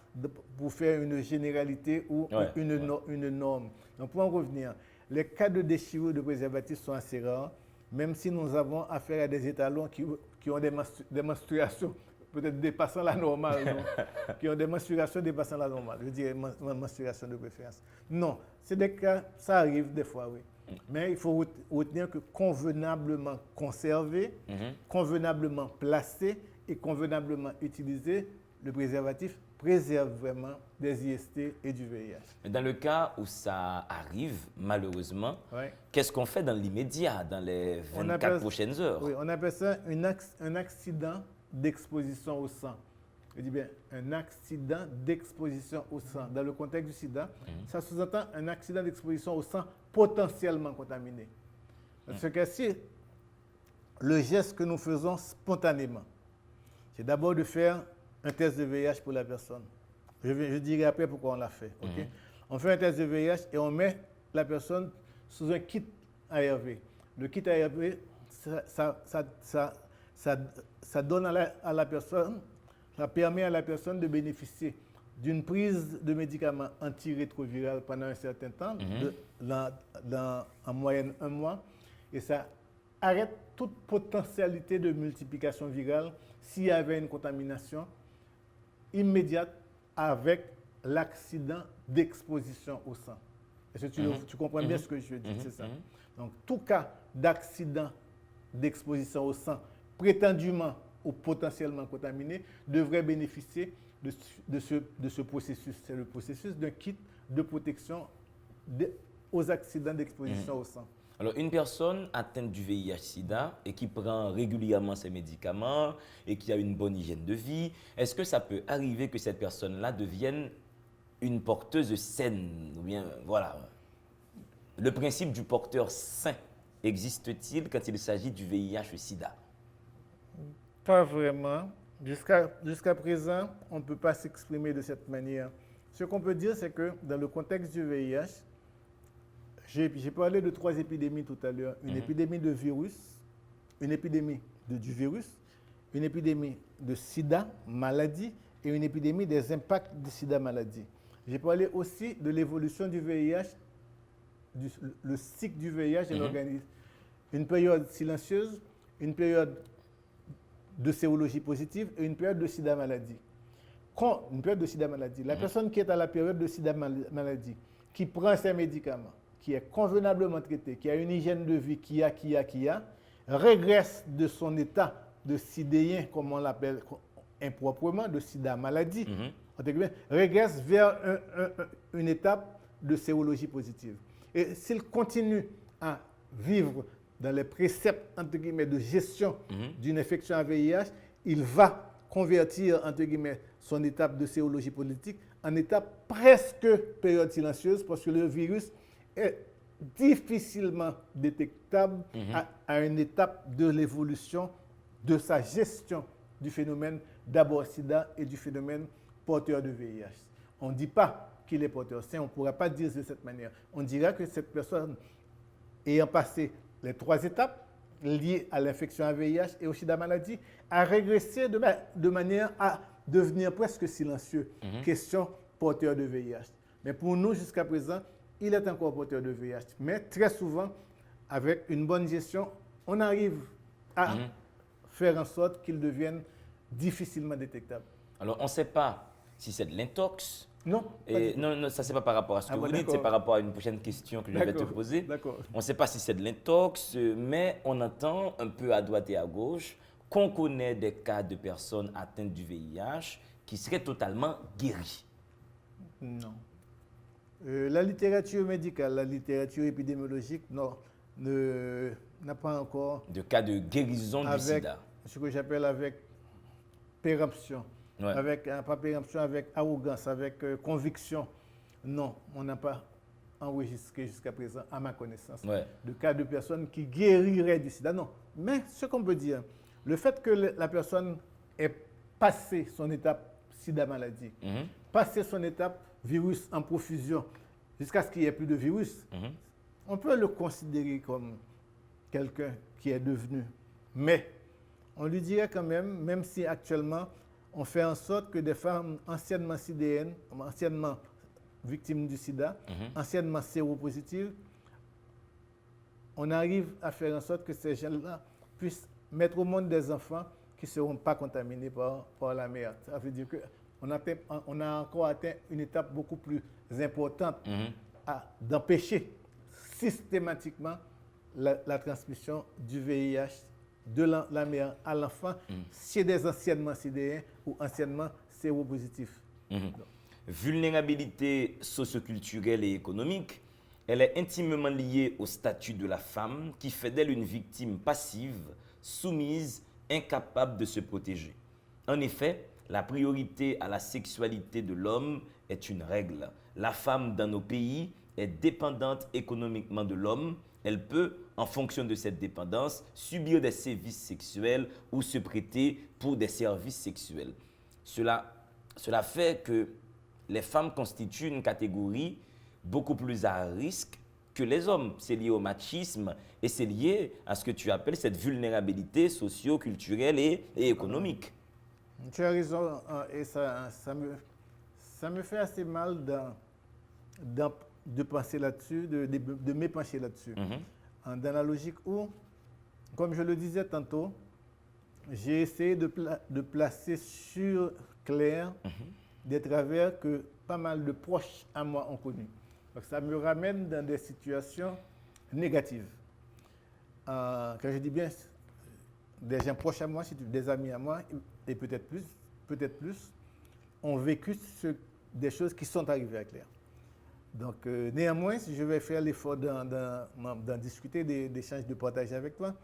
pour faire une généralité ou une norme. Donc, pour en revenir, les cas de déchirure de préservatifs sont assez rares, même si nous avons affaire à des étalons qui ont des menstruations peut-être dépassant la normale, qui ont des menstruations dépassant la normale. Je dirais menstruation de préférence. Non, c'est des cas, ça arrive des fois, oui. Mais il faut retenir que convenablement conservé, convenablement placé et convenablement utilisé, le préservatif préserve vraiment des IST et du VIH. Dans le cas où ça arrive, malheureusement, qu'est-ce qu'on fait dans l'immédiat, dans les 24 prochaines heures? Oui, on appelle ça un accident d'exposition au sang. Je dis bien un accident d'exposition au sang. Dans le contexte du sida, ça sous-entend un accident d'exposition au sang potentiellement contaminé. Parce que si le geste que nous faisons spontanément, c'est d'abord de faire un test de VIH pour la personne. Je dirai après pourquoi on l'a fait. Okay? On fait un test de VIH et on met la personne sous un kit ARV. Le kit ARV, ça donne à la personne, ça permet à la personne de bénéficier d'une prise de médicaments antirétroviraux pendant un certain temps, en moyenne 1 mois, et ça arrête toute potentialité de multiplication virale s'il y avait une contamination immédiate avec l'accident d'exposition au sang. Est-ce que tu comprends bien ce que je dis, c'est ça? Donc, tout cas d'accident d'exposition au sang prétendument ou potentiellement contaminé devrait bénéficier de ce processus. C'est le processus d'un kit de protection aux accidents d'exposition au sang. Alors, une personne atteinte du VIH-Sida et qui prend régulièrement ses médicaments et qui a une bonne hygiène de vie, est-ce que ça peut arriver que cette personne-là devienne une porteuse saine? Ou bien, voilà, le principe du porteur sain existe-t-il quand il s'agit du VIH-Sida? Pas vraiment. Jusqu'à présent, on ne peut pas s'exprimer de cette manière. Ce qu'on peut dire, c'est que dans le contexte du VIH, j'ai parlé de 3 épidémies tout à l'heure. Une épidémie de virus, une épidémie du virus, une épidémie de sida, maladie, et une épidémie des impacts du sida, maladie. J'ai parlé aussi de l'évolution du VIH, le cycle du VIH et l'organisme. Une période silencieuse, une période de sérologie positive et une période de sida maladie. Une période de sida maladie. La personne qui est à la période de sida maladie, qui prend ses médicaments, qui est convenablement traité, qui a une hygiène de vie, qui a, régresse de son état de sidéen, comme on l'appelle improprement, de sida maladie, régresse vers une étape de sérologie positive. Et s'il continue à vivre dans les préceptes, entre guillemets, de gestion d'une infection à VIH, il va convertir, entre guillemets, son étape de sérologie politique en étape presque période silencieuse parce que le virus est difficilement détectable à une étape de l'évolution de sa gestion du phénomène d'abord sida et du phénomène porteur de VIH. On ne dit pas qu'il est porteur sain, on ne pourra pas dire de cette manière. On dira que cette personne, ayant passé les 3 étapes liées à l'infection à VIH et au sida maladie, a régressé de manière à devenir presque silencieux. Question porteur de VIH. Mais pour nous, jusqu'à présent, il est encore porteur de VIH. Mais très souvent, avec une bonne gestion, on arrive à faire en sorte qu'il devienne difficilement détectable. Alors, on ne sait pas si c'est de l'intox. Non. Non, ça, c'est pas par rapport à ce que vous dites, c'est par rapport à une prochaine question que je vais te poser. D'accord. On ne sait pas si c'est de l'intox, mais on entend un peu à droite et à gauche qu'on connaît des cas de personnes atteintes du VIH qui seraient totalement guéries. Non. La littérature médicale, la littérature épidémiologique, n'a pas encore... De cas de guérison du sida. Ce que j'appelle avec péremption. Ouais. Pas péremption, avec arrogance, avec conviction. Non, on n'a pas enregistré jusqu'à présent, à ma connaissance, de cas de personnes qui guériraient du sida. Non. Mais ce qu'on peut dire, le fait que la personne ait passé son étape sida maladie, passé son étape virus en profusion, jusqu'à ce qu'il n'y ait plus de virus, on peut le considérer comme quelqu'un qui est devenu. Mais on lui dirait quand même si actuellement, on fait en sorte que des femmes anciennement sidéennes, anciennement victimes du sida, anciennement séropositives, on arrive à faire en sorte que ces gens-là puissent mettre au monde des enfants qui ne seront pas contaminés par la mère. Ça veut dire qu'on a encore atteint une étape beaucoup plus importante d'empêcher systématiquement la transmission du VIH de la mère à l'enfant chez des anciennement sidéens ou anciennement séropositifs. Vulnérabilité socioculturelle et économique, elle est intimement liée au statut de la femme qui fait d'elle une victime passive, soumise, incapable de se protéger. En effet, la priorité à la sexualité de l'homme est une règle. La femme dans nos pays est dépendante économiquement de l'homme. Elle peut, en fonction de cette dépendance, subir des sévices sexuels ou se prêter pour des services sexuels. Cela fait que les femmes constituent une catégorie beaucoup plus à risque que les hommes. C'est lié au machisme et c'est lié à ce que tu appelles cette vulnérabilité socio-culturelle et économique. Tu as raison, et ça me fait assez mal de penser là-dessus, de m'épancher là-dessus. Dans la logique où, comme je le disais tantôt, j'ai essayé de placer sur clair des travers que pas mal de proches à moi ont connus. Donc ça me ramène dans des situations négatives. Quand je dis bien des gens proches à moi, des amis à moi, et peut-être plus, ont vécu des choses qui sont arrivées à clair. Donc, néanmoins, je vais faire l'effort d'en discuter, d'échanger, de partager avec toi.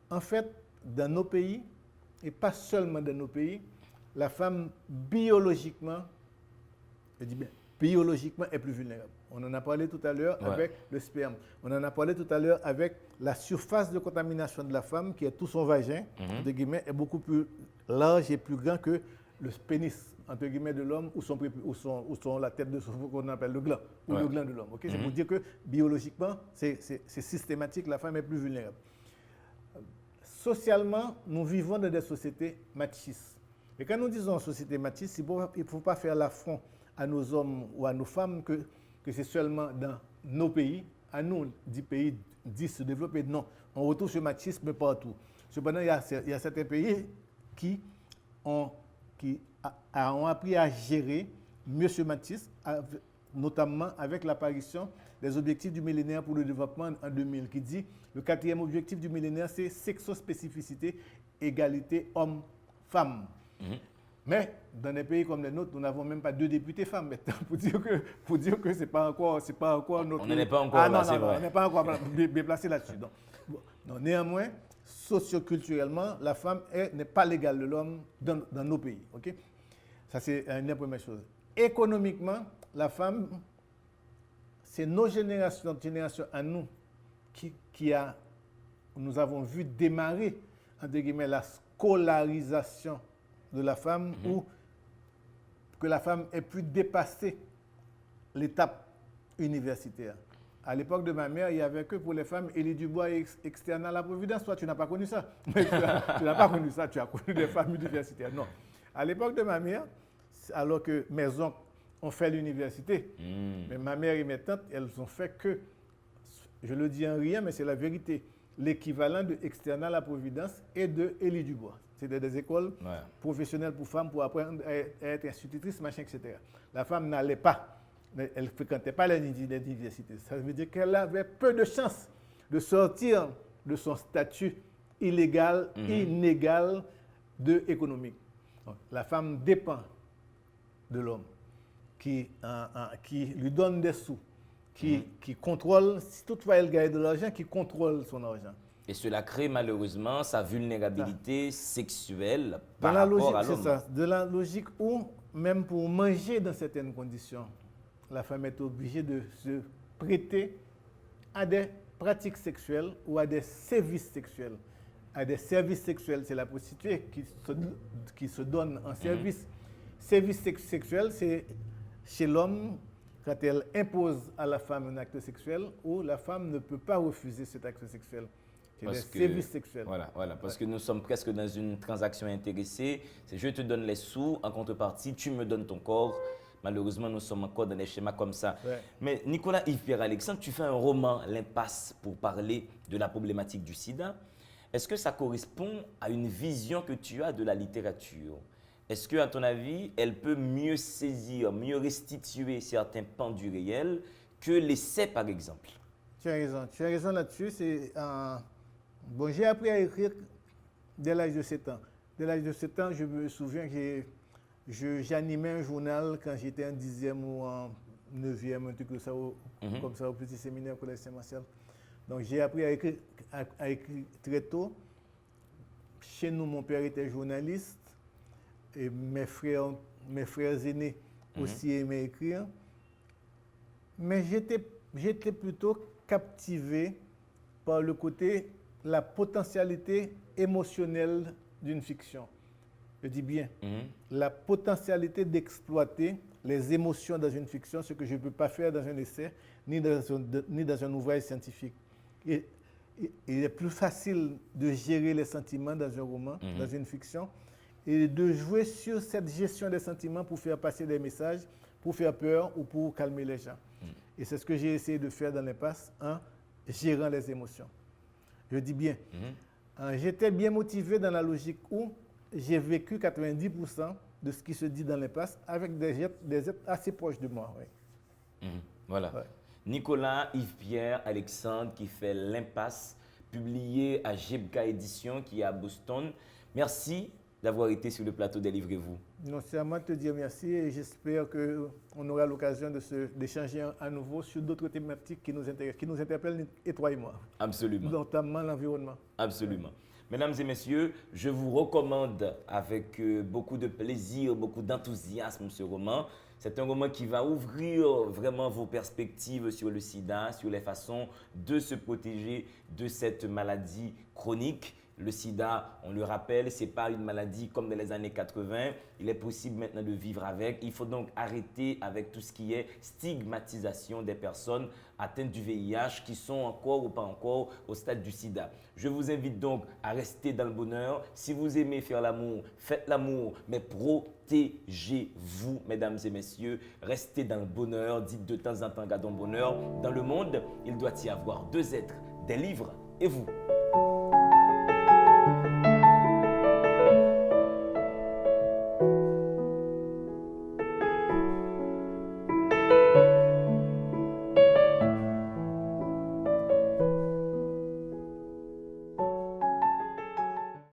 En fait, dans nos pays, et pas seulement dans nos pays, la femme biologiquement, je dis bien, biologiquement est plus vulnérable. On en a parlé tout à l'heure avec le sperme. On en a parlé tout à l'heure avec la surface de contamination de la femme, qui est tout son vagin, entre guillemets, est beaucoup plus large et plus grand que le pénis, entre guillemets, de l'homme ou la tête de ce qu'on appelle le gland, ou le gland de l'homme. Okay? C'est pour dire que biologiquement, c'est systématique, la femme est plus vulnérable. Socialement, nous vivons dans des sociétés machistes. Et quand nous disons société machiste, il ne faut pas faire l'affront à nos hommes ou à nos femmes que c'est seulement dans nos pays, à nous, 10 pays, 10 se développer. Non, on retrouve ce machisme partout. Cependant, il y a certains pays qui ont appris à gérer mieux ce matisse, notamment avec l'apparition des objectifs du millénaire pour le développement en 2000, qui dit le 4e objectif du millénaire, c'est sexospécificité, égalité homme-femme. Mais dans des pays comme les nôtres, nous n'avons même pas 2 députés femmes maintenant, pour dire que c'est pas encore notre... On n'en est pas encore là, c'est vrai. On n'est pas encore bien placé là-dessus. Donc, néanmoins, socioculturellement, la femme n'est pas l'égale de l'homme dans nos pays. Okay? Ça, c'est une première chose. Économiquement, la femme, c'est nos générations à nous nous avons vu démarrer, entre guillemets, la scolarisation de la femme, ou que la femme ait pu dépasser l'étape universitaire. À l'époque de ma mère, il n'y avait que pour les femmes Élie Dubois et externe à la Providence. Toi, tu n'as pas connu ça. Tu n'as pas connu ça, tu as connu des femmes universitaires. Non. À l'époque de ma mère, alors que mes oncles ont fait l'université, mais ma mère et mes tantes, elles ont fait que, je le dis en rien, mais c'est la vérité, l'équivalent de externe à la Providence et de Élie Dubois. C'était des écoles professionnelles pour femmes pour apprendre à être institutrice, machin, etc. La femme n'allait pas. Elle ne fréquentait pas les universités. Ça veut dire qu'elle avait peu de chances de sortir de son statut illégal, inégal économique. Donc, la femme dépend de l'homme qui lui donne des sous, qui contrôle, si toutefois elle gagne de l'argent, qui contrôle son argent. Et cela crée malheureusement sa vulnérabilité sexuelle par rapport à l'homme. C'est ça, de la logique où, même pour manger dans certaines conditions, la femme est obligée de se prêter à des pratiques sexuelles ou à des services sexuels. À des services sexuels, c'est la prostituée qui se donne en service. Service sexuel, c'est chez l'homme, quand elle impose à la femme un acte sexuel, où la femme ne peut pas refuser cet acte sexuel. C'est des services sexuels. Voilà, parce que nous sommes presque dans une transaction intéressée. C'est je te donne les sous, en contrepartie, tu me donnes ton corps. Malheureusement, nous sommes encore dans des schémas comme ça. Ouais. Mais Nicolas Yves-Pierre-Alexandre, tu fais un roman, L'Impasse, pour parler de la problématique du sida. Est-ce que ça correspond à une vision que tu as de la littérature? Est-ce que, à ton avis, elle peut mieux saisir, mieux restituer certains pans du réel que l'essai, par exemple? Tu as raison là-dessus. Bon, j'ai appris à écrire dès l'âge de 7 ans. Dès l'âge de 7 ans, je me souviens que j'animais un journal quand j'étais en 10e ou en 9e, un truc comme ça, au petit séminaire au Collège Saint-Martial. Donc j'ai appris à écrire très tôt. Chez nous, mon père était journaliste et mes frères aînés aussi aimaient écrire. Mais j'étais plutôt captivé par le côté, la potentialité émotionnelle d'une fiction. Je dis bien, la potentialité d'exploiter les émotions dans une fiction, ce que je ne peux pas faire dans un essai, ni dans un ouvrage scientifique. Et il est plus facile de gérer les sentiments dans un roman, dans une fiction, et de jouer sur cette gestion des sentiments pour faire passer des messages, pour faire peur ou pour calmer les gens. Et c'est ce que j'ai essayé de faire dans l'Impasse en gérant les émotions. Je dis bien, j'étais bien motivé dans la logique où j'ai vécu 90% de ce qui se dit dans l'Impasse avec des êtres assez proches de moi. Oui. Voilà. Ouais. Nicolas Yves-Pierre-Alexandre qui fait L'Impasse, publié à Jebka Édition qui est à Boston. Merci d'avoir été sur le plateau de Livrez-vous. Non, c'est à moi de te dire merci et j'espère qu'on aura l'occasion d'échanger à nouveau sur d'autres thématiques qui nous intéressent, qui nous interpellent, et toi et moi. Absolument. Notamment l'environnement. Absolument. Mesdames et messieurs, je vous recommande avec beaucoup de plaisir, beaucoup d'enthousiasme ce roman. C'est un roman qui va ouvrir vraiment vos perspectives sur le sida, sur les façons de se protéger de cette maladie chronique. Le sida, on le rappelle, ce n'est pas une maladie comme dans les années 80. Il est possible maintenant de vivre avec. Il faut donc arrêter avec tout ce qui est stigmatisation des personnes atteintes du VIH qui sont encore ou pas encore au stade du sida. Je vous invite donc à rester dans le bonheur. Si vous aimez faire l'amour, faites l'amour, mais protégez-vous, mesdames et messieurs. Restez dans le bonheur. Dites de temps en temps, gardons le bonheur. Dans le monde, il doit y avoir deux êtres, des livres et vous.